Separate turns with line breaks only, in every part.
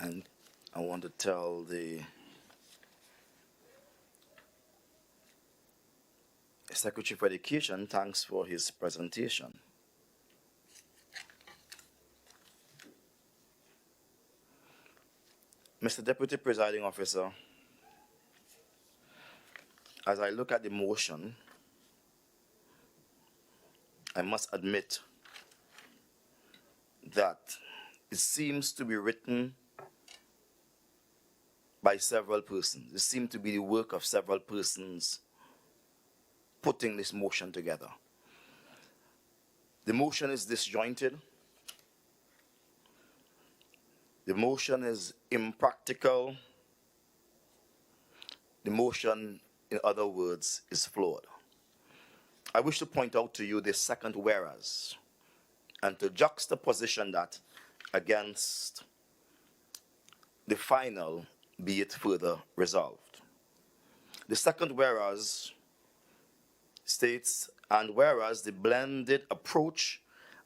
And I want to tell the Secretary for Education thanks for his presentation. Mr. Deputy Presiding Officer, as I look at the motion, I must admit that it seems to be written by several persons. It seems to be the work of several persons putting this motion together. The motion is disjointed. The motion is impractical. The motion, in other words, is flawed. I wish to point out to you the second whereas, and to juxtaposition that against the final, be it further resolved. The second whereas states, and whereas the blended approach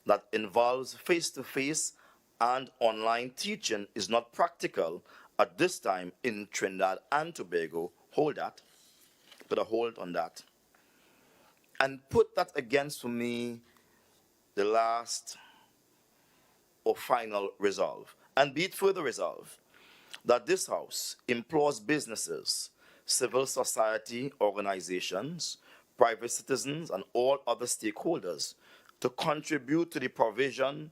that involves face-to-face and online teaching is not practical at this time in Trinidad and Tobago, hold that, put a hold on that, and put that against, for me, the last or final resolve. And be it further resolved that this House implores businesses, civil society organizations, private citizens, and all other stakeholders to contribute to the provision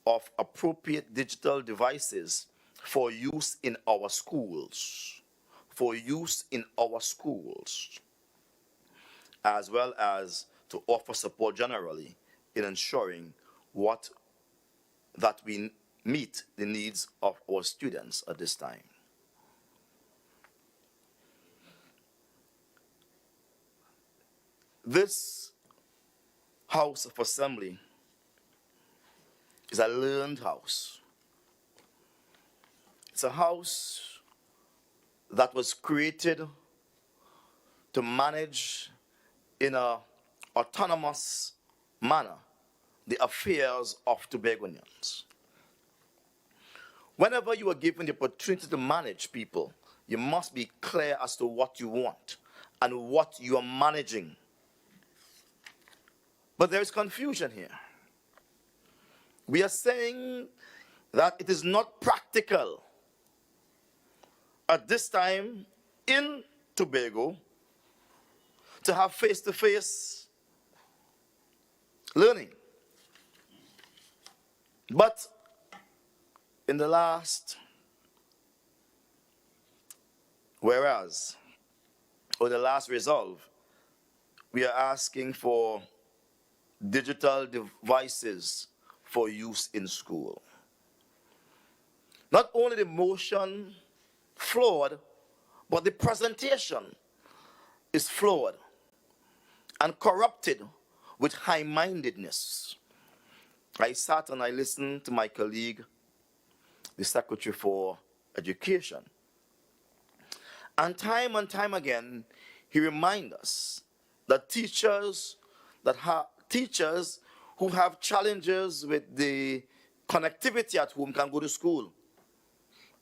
of appropriate digital devices for use in our schools, as well as to offer support generally in ensuring that we meet the needs of our students at this time. This House of Assembly is a learned house. It's a house that was created to manage in an autonomous manner the affairs of Tobagonians. Whenever you are given the opportunity to manage people, you must be clear as to what you want and what you are managing. But there is confusion here. We are saying that it is not practical at this time in Tobago to have face-to-face learning. But in the last whereas, or the last resolve, we are asking for digital devices for use in school. Not only the motion flawed, but the presentation is flawed and corrupted with high-mindedness. I sat and I listened to my colleague, the Secretary for Education. And time again, he reminds us that teachers who have challenges with the connectivity at home can go to school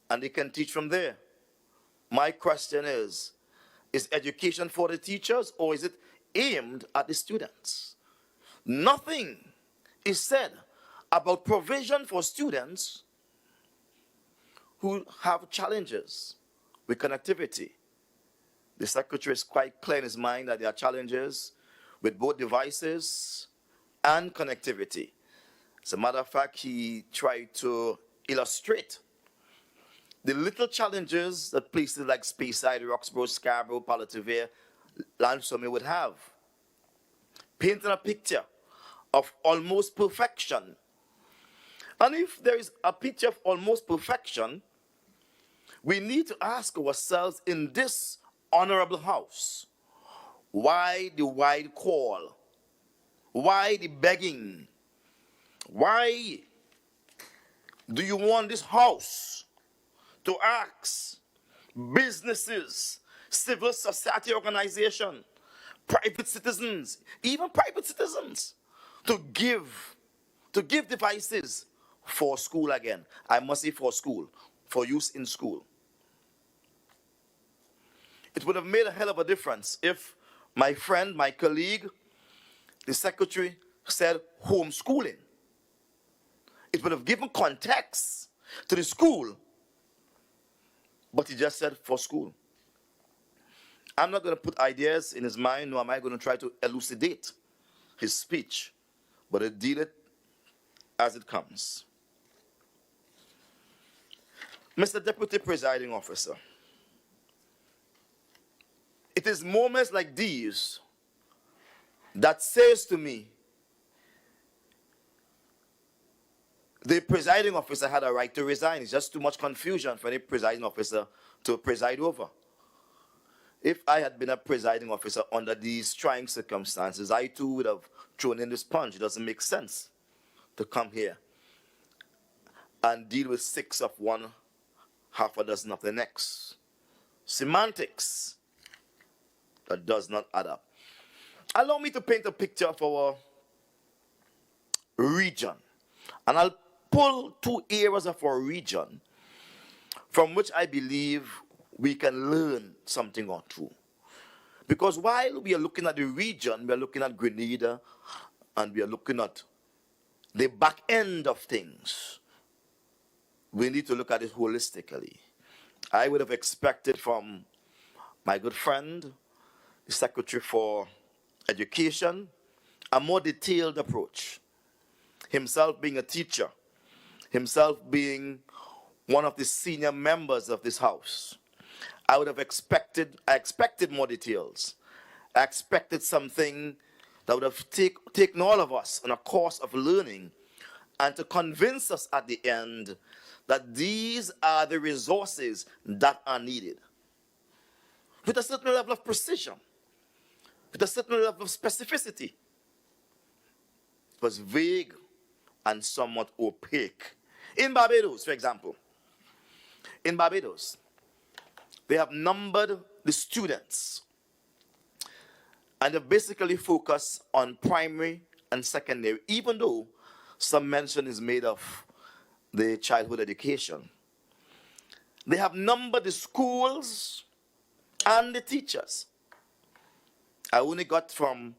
and they can teach from there. My question is education for the teachers or is it aimed at the students? Nothing is said about provision for students who have challenges with connectivity. The Secretary is quite clear in his mind that there are challenges with both devices and connectivity. As a matter of fact, he tried to illustrate the little challenges that places like Speyside, Roxborough, Scarborough, Palativere, Lansome would have, painting a picture of almost perfection. And if there is a picture of almost perfection, we need to ask ourselves in this honorable house, why the wide call? Why the begging? Why do you want this house to ask businesses, civil society organizations, private citizens, even private citizens, to give devices for school again? I must say for for use in school. It would have made a hell of a difference if my friend, my colleague, the secretary said homeschooling. It would have given context to the school, but he just said for school. I'm not going to put ideas in his mind, nor am I going to try to elucidate his speech, but I deal it as it comes. Mr. Deputy Presiding Officer, it is moments like these that says to me, the presiding officer had a right to resign. It's just too much confusion for any presiding officer to preside over. If I had been a presiding officer under these trying circumstances, I too would have thrown in the sponge. It doesn't make sense to come here and deal with 6 of one, half a dozen of the next. Semantics that does not add up. Allow me to paint a picture of our region. And I'll pull 2 areas of our region from which I believe we can learn something or two. Because while we are looking at the region, we are looking at Grenada, and we are looking at the back end of things. We need to look at it holistically. I would have expected from my good friend, the Secretary for Education, a more detailed approach. Himself being a teacher, himself being one of the senior members of this house, I expected more details. I expected something that would have taken all of us on a course of learning and to convince us at the end that these are the resources that are needed. With a certain level of precision, with a certain level of specificity. It was vague and somewhat opaque. In Barbados, for example, in Barbados, they have numbered the students, and they basically focus on primary and secondary, even though some mention is made of the childhood education. They have numbered the schools and the teachers. I only got from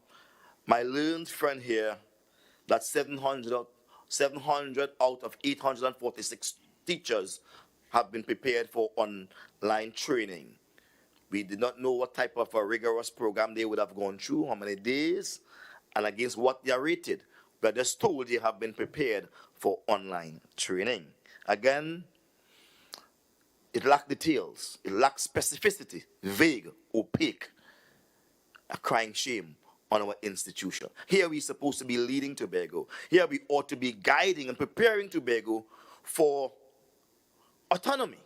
my learned friend here that 700 out of 846 teachers have been prepared for online training. We did not know what type of a rigorous program they would have gone through, how many days, and against what they are rated. We are just told they have been prepared for online training. Again, it lacked details, it lacked specificity, vague, opaque, a crying shame on our institution. Here we're supposed to be leading Tobago. Here we ought to be guiding and preparing Tobago for autonomy.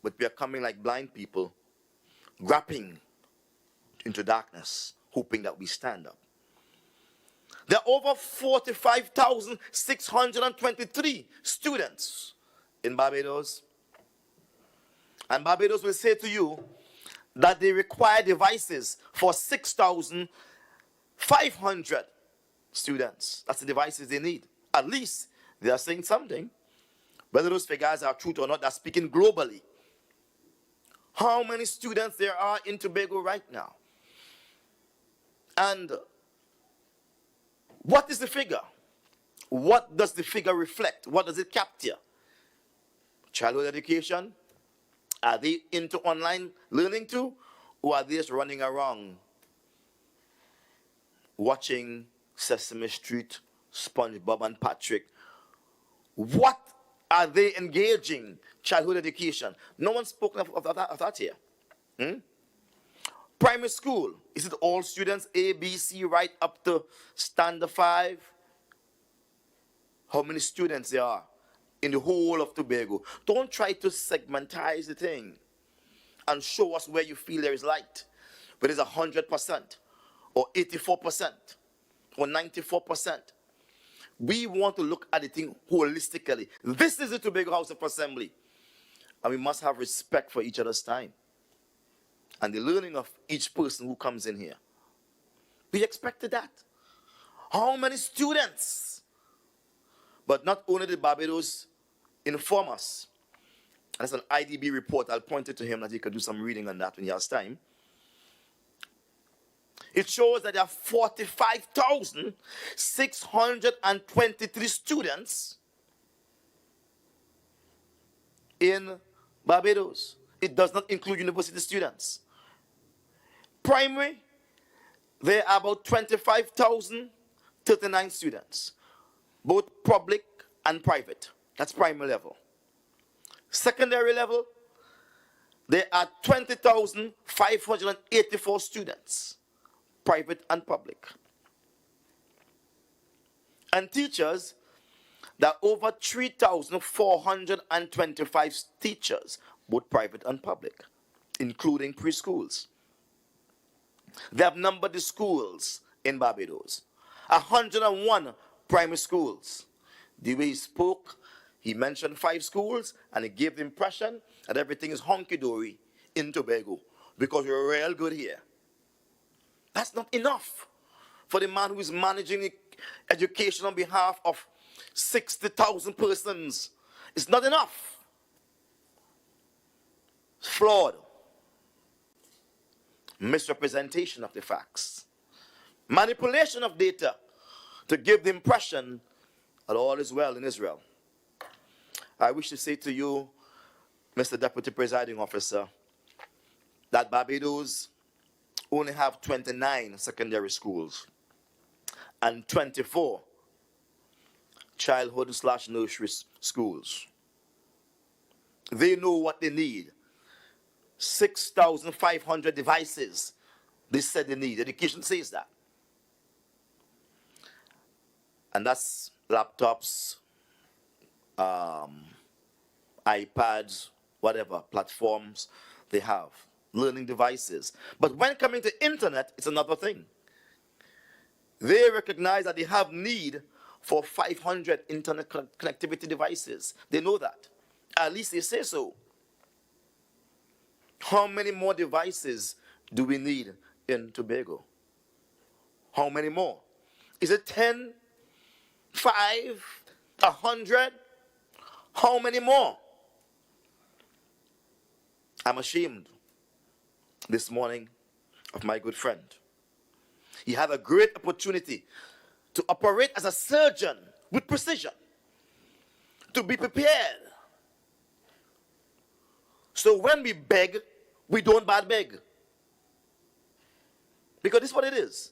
But we are coming like blind people, grappling into darkness, hoping that we stand up. There are over 45,623 students in Barbados. And Barbados will say to you that they require devices for 6,500 students. That's the devices they need. At least they are saying something. Whether those figures are true or not, they're speaking globally. How many students there are in Tobago right now? And what is the figure? What does the figure reflect? What does it capture? Childhood education? Are they into online learning too? Or are they just running around watching Sesame Street, SpongeBob and Patrick? What are they engaging childhood education? No one's spoken of that here. Primary school, is it all students A, B, C, right up to standard 5? How many students there are in the whole of Tobago? Don't try to segmentize the thing and show us where you feel there is light. Whether it's 100% or 84% or 94%. We want to look at the thing holistically. This is the Tobago House of Assembly. And we must have respect for each other's time and the learning of each person who comes in here. We expected that. How many students? But not only did Barbados inform us That's an IDB report. I'll point it to him that he can do some reading on that when he has time. It shows that there are 45,623 students in Barbados. It does not include university students. Primary, there are about 25,039 students, both public and private. That's primary level. Secondary level, there are 20,584 students, private and public. And teachers, there are over 3,425 teachers, both private and public, including preschools. They have numbered the schools in Barbados. 101 primary schools. The way he spoke, he mentioned 5 schools, and he gave the impression that everything is hunky-dory in Tobago because we're real good here. That's not enough for the man who is managing education on behalf of 60,000 persons. It's not enough. It's flawed. Misrepresentation of the facts. Manipulation of data to give the impression that all is well in Israel. I wish to say to you, Mr. Deputy Presiding Officer, that Barbados only have 29 secondary schools and 24 childhood/nursery schools. They know what they need. 6,500 devices they said they need. Education says that. And that's laptops, iPads, whatever platforms they have, learning devices. But when coming to internet, it's another thing. They recognize that they have need for 500 internet connectivity devices. They know that. At least they say so. How many more devices do we need in Tobago? How many more? Is it 10, 5, 100? How many more? I'm ashamed this morning of my good friend. He had a great opportunity to operate as a surgeon with precision, to be prepared. So when we beg, we don't bad beg. Because this is what it is.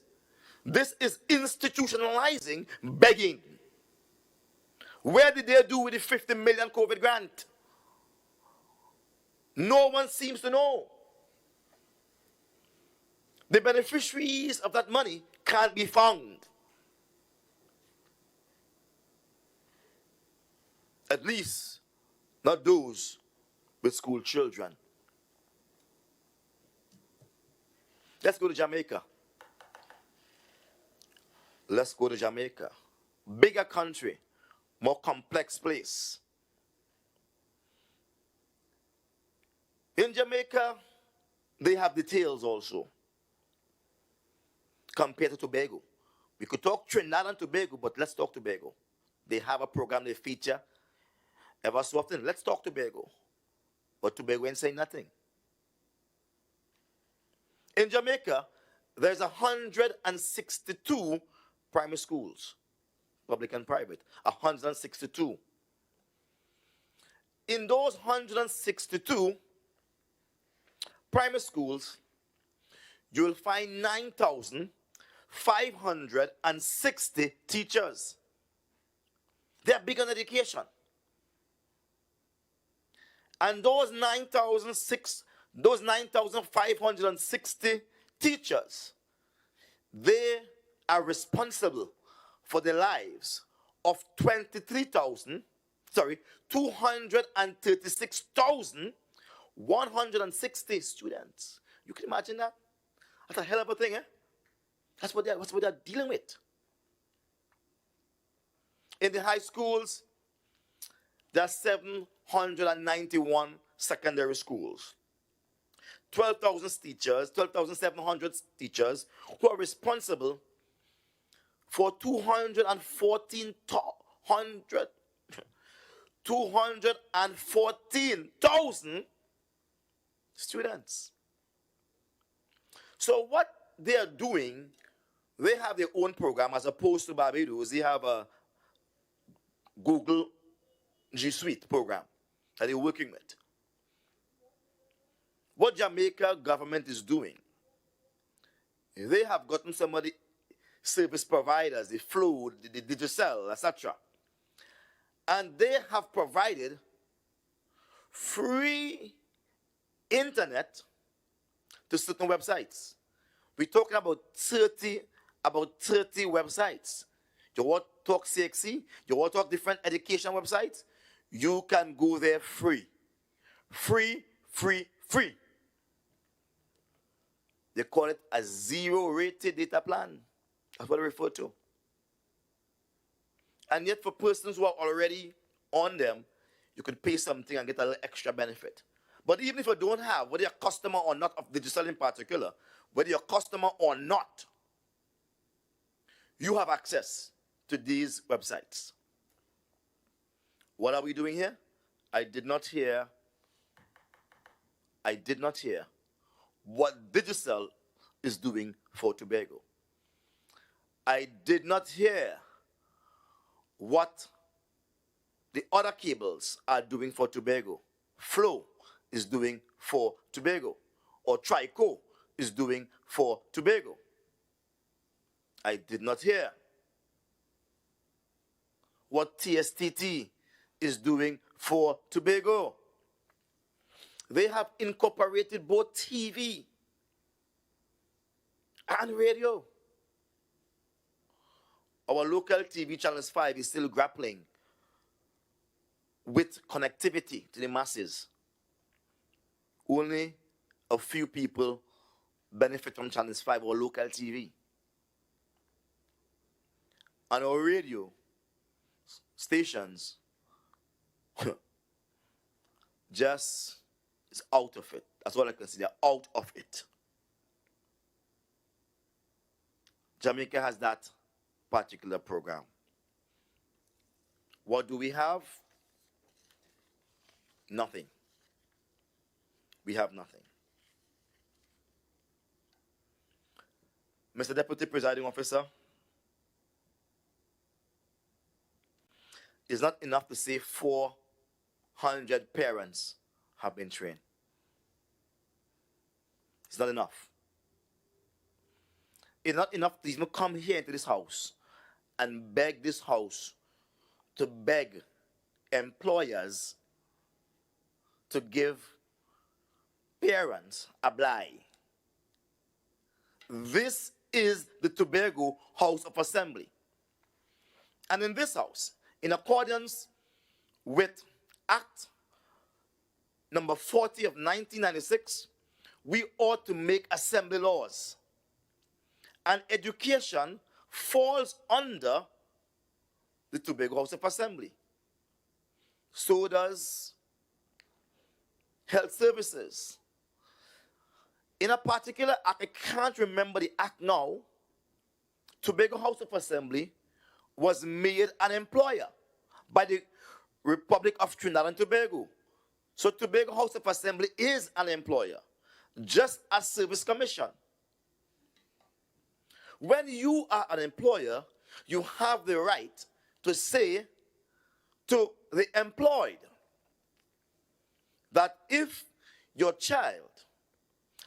This is institutionalizing begging. Where did they do with the 50 million COVID grant? No one seems to know. The beneficiaries of that money can't be found. At least, not those with school children. Let's go to Jamaica. Let's go to Jamaica. Bigger country, more complex place. In Jamaica, they have details also, compared to Tobago. We could talk Trinidad and Tobago, but let's talk Tobago. They have a program they feature ever so often. Let's talk Tobago. But Tobago ain't saying nothing. In Jamaica, there's 162 primary schools, public and private, 162. In those 162 primary schools, you will find 9,560 teachers. They are big on education. And those 9,560 teachers, they are responsible for the lives of 236,160 students. You can imagine that? That's a hell of a thing, eh? That's what they're dealing with. In the high schools, there are 791 secondary schools. 12,700 teachers who are responsible for 214,000 students. So what they are doing, they have their own program as opposed to Barbados. They have a Google G Suite program that they're working with. What Jamaica government is doing, they have gotten some of the service providers, the Flow, the Digicel, etc. And they have provided free internet to certain websites. We're talking about 30 websites. You want to talk CXC? You want to talk different education websites? You can go there free. Free, free, free. They call it a zero-rated data plan. That's what they refer to. And yet for persons who are already on them, you can pay something and get a little extra benefit. But even if you don't have, whether you're a customer or not of Digicel in particular, whether you're a customer or not, you have access to these websites. What are we doing here? I did not hear what Digicel is doing for Tobago. I did not hear what the other cables are doing for Tobago. Flow is doing for Tobago, or Trico is doing for Tobago. I did not hear what TSTT is doing for Tobago. They have incorporated both TV and radio. Our local TV Channels 5 is still grappling with connectivity to the masses. Only a few people benefit from Channels 5 or local TV. And our radio stations just is out of it. That's all I can say. They're out of it. Jamaica has that particular program. What do we have? Nothing. We have nothing. Mr. Deputy Presiding Officer, it's not enough to say 400 parents have been trained. It's not enough. It's not enough to even come here into this house and beg this house to beg employers to give parents a blight. This is the Tobago House of Assembly. And in this house, in accordance with Act number 40 of 1996, we ought to make assembly laws. And education falls under the Tobago House of Assembly. So does health services. In a particular act, I can't remember the act now, Tobago House of Assembly was made an employer by the Republic of Trinidad and Tobago. So Tobago House of Assembly is an employer, just as Service Commission. When you are an employer, you have the right to say to the employed that if your child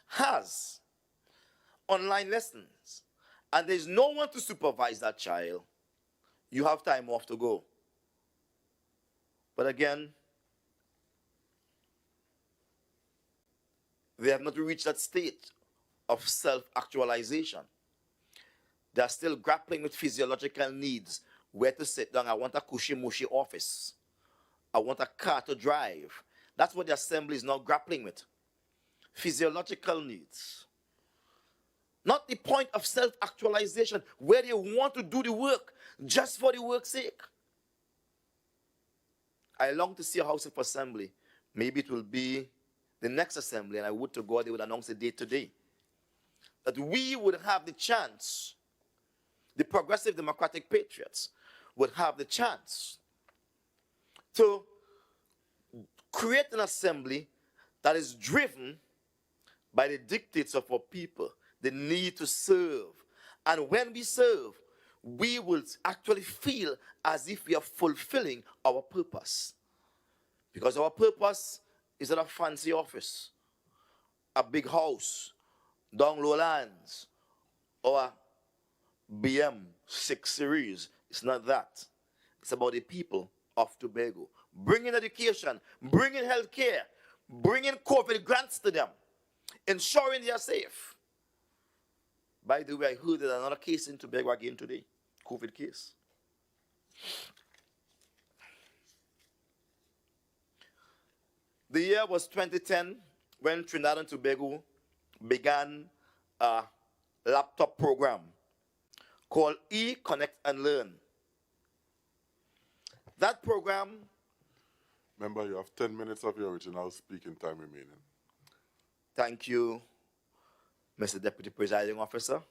has online lessons and there's no one to supervise that child, you have time off to go. But again, they have not reached that state of self-actualization. They are still grappling with physiological needs. Where to sit down. I want a cushy-mushy office. I want a car to drive. That's what the assembly is now grappling with. Physiological needs. Not the point of self-actualization, where they want to do the work just for the work's sake. I long to see a House of Assembly. Maybe it will be the next assembly, and I would to God they would announce the date today. That we would have the chance, the Progressive Democratic Patriots would have the chance to create an assembly that is driven by the dictates of our people, the need to serve. And when we serve, we will actually feel as if we are fulfilling our purpose. Because our purpose is not a fancy office, a big house, down lowlands, or a BM 6 Series. It's not that. It's about the people of Tobago. Bringing education, bringing healthcare, bringing COVID grants to them, ensuring they are safe. By the way, I heard that another case in Tobago again today, COVID case. The year was 2010 when Trinidad and Tobago began a laptop program called E-Connect and Learn. That program...
Remember, you have 10 minutes of your original speaking time remaining.
Thank you, Mr. Deputy Presiding Officer.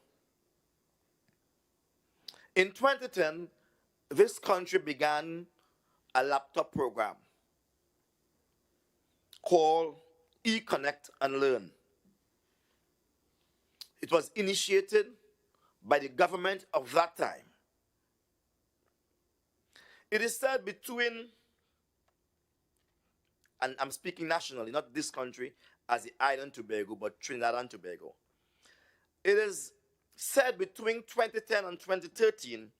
In 2010, this country began a laptop program called E-Connect and Learn. It was initiated by the government of that time. It is said between, and I'm speaking nationally, not this country as the island Tobago, but Trinidad and Tobago. It is said between 2010 and 2013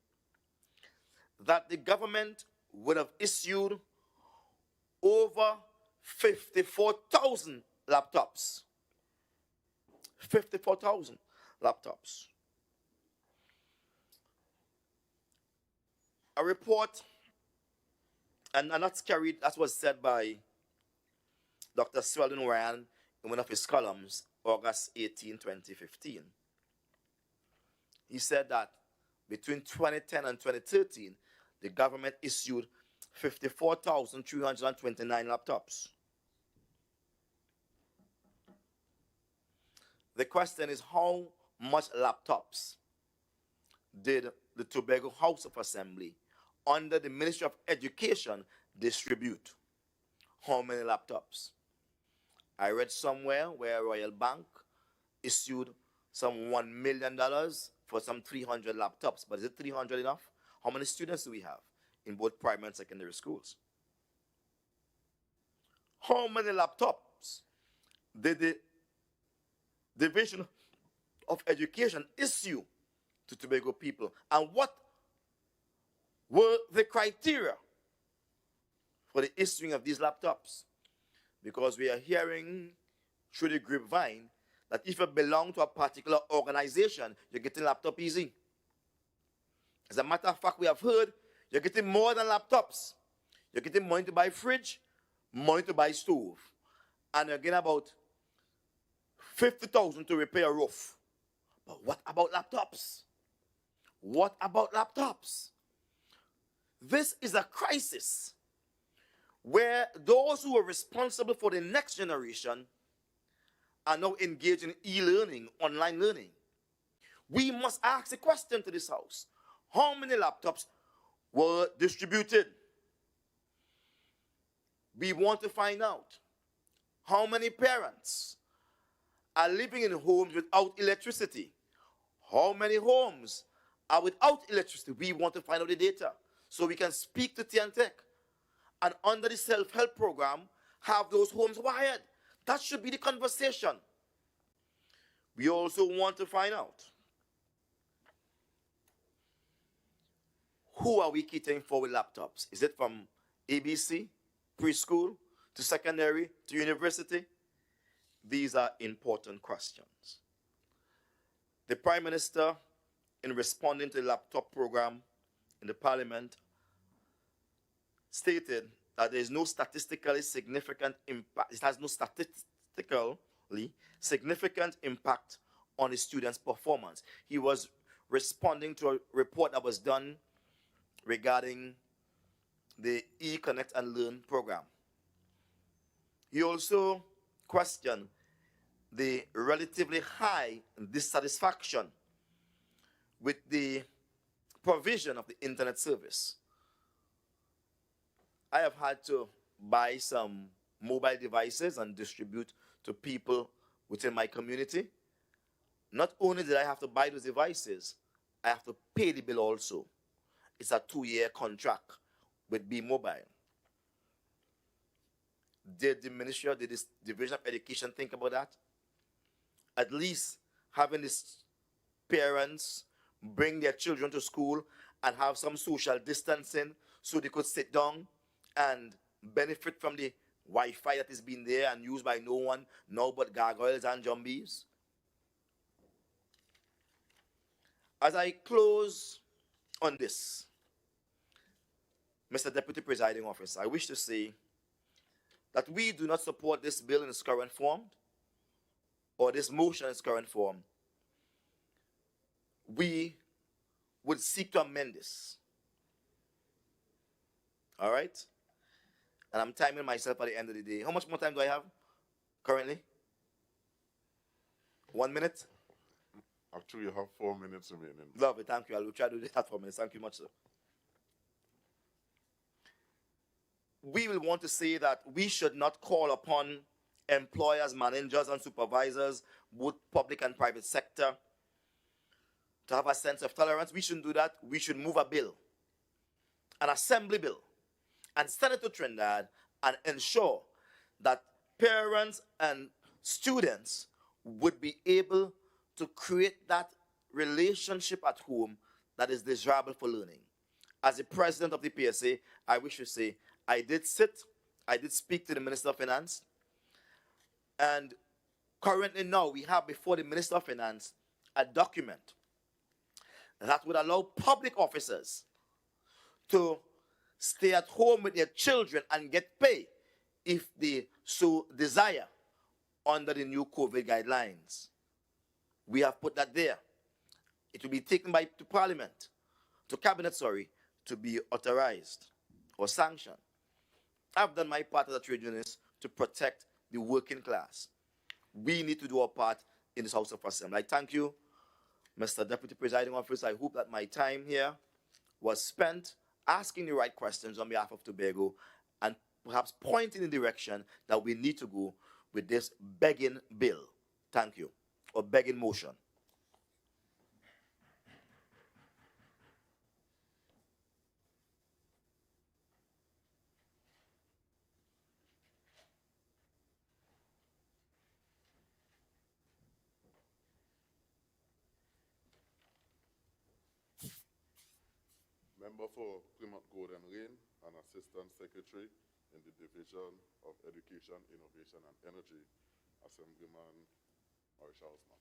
that the government would have issued over 54,000 laptops. 54,000 laptops. A report, and that's carried, that was said by Dr. Swelden Ryan in one of his columns, August 18, 2015. He said that between 2010 and 2013, the government issued 54,329 laptops. The question is, how much laptops did the Tobago House of Assembly under the Ministry of Education distribute? How many laptops? I read somewhere where Royal Bank issued some $1 million for some 300 laptops. But is it 300 enough? How many students do we have in both primary and secondary schools? How many laptops did the Division of Education issue to Tobago people? And what were the criteria for the issuing of these laptops? Because we are hearing through the grapevine that if you belong to a particular organization, you're getting laptop easy. As a matter of fact, we have heard you're getting more than laptops. You're getting money to buy fridge, money to buy stove. And you're getting about 50,000 to repair a roof. But what about laptops? What about laptops? This is a crisis where those who are responsible for the next generation are now engaged in e-learning, online learning. We must ask a question to this house. How many laptops were distributed? We want to find out how many parents are living in homes without electricity. How many homes are without electricity? We want to find out the data so we can speak to TNTech and under the self-help program have those homes wired. That should be the conversation. We also want to find out who are we catering for with laptops? Is it from ABC, preschool, to secondary, to university? These are important questions. The Prime Minister, in responding to the laptop program in the Parliament, stated that there is no statistically significant impact. It has no statistically significant impact on the students' performance. He was responding to a report that was done regarding the E-Connect and Learn program. He also questioned the relatively high dissatisfaction with the provision of the internet service. I have had to buy some mobile devices and distribute to people within my community. Not only did I have to buy those devices, I have to pay the bill also. It's a 2-year contract with B Mobile. Did the Ministry of the Division of Education think about that? At least having these parents bring their children to school and have some social distancing so they could sit down and benefit from the Wi-Fi that is being there and used by no one now but gargoyles and zombies. As I close on this, Mr. Deputy Presiding Officer, I wish to say that we do not support this bill in its current form or this motion in its current form. We would seek to amend this. All right? And I'm timing myself at the end of the day. How much more time do I have currently? 1 minute?
Actually, you have 4 minutes remaining.
Lovely, thank you. I will try to do that for minutes. Thank you much, sir. We will want to say that we should not call upon employers, managers, and supervisors, both public and private sector, to have a sense of tolerance. We shouldn't do that. We should move a bill, an assembly bill, and send it to Trinidad and ensure that parents and students would be able to create that relationship at home that is desirable for learning. As the president of the PSA, I wish to say, I did speak to the Minister of Finance, and currently now we have before the Minister of Finance a document that would allow public officers to stay at home with their children and get pay if they so desire under the new COVID guidelines. We have put that there. It will be taken to Parliament, to Cabinet, to be authorized or sanctioned. I've done my part as a trade unionist to protect the working class. We need to do our part in this House of Assembly. I thank you, Mr. Deputy Presiding Officer. I hope that my time here was spent asking the right questions on behalf of Tobago and perhaps pointing in the direction that we need to go with this begging bill. Thank you. Or begging motion.
Member for Plymouth Golden Rain and Assistant Secretary in the Division of Education, Innovation and Energy, Assemblyman Marisha Osman.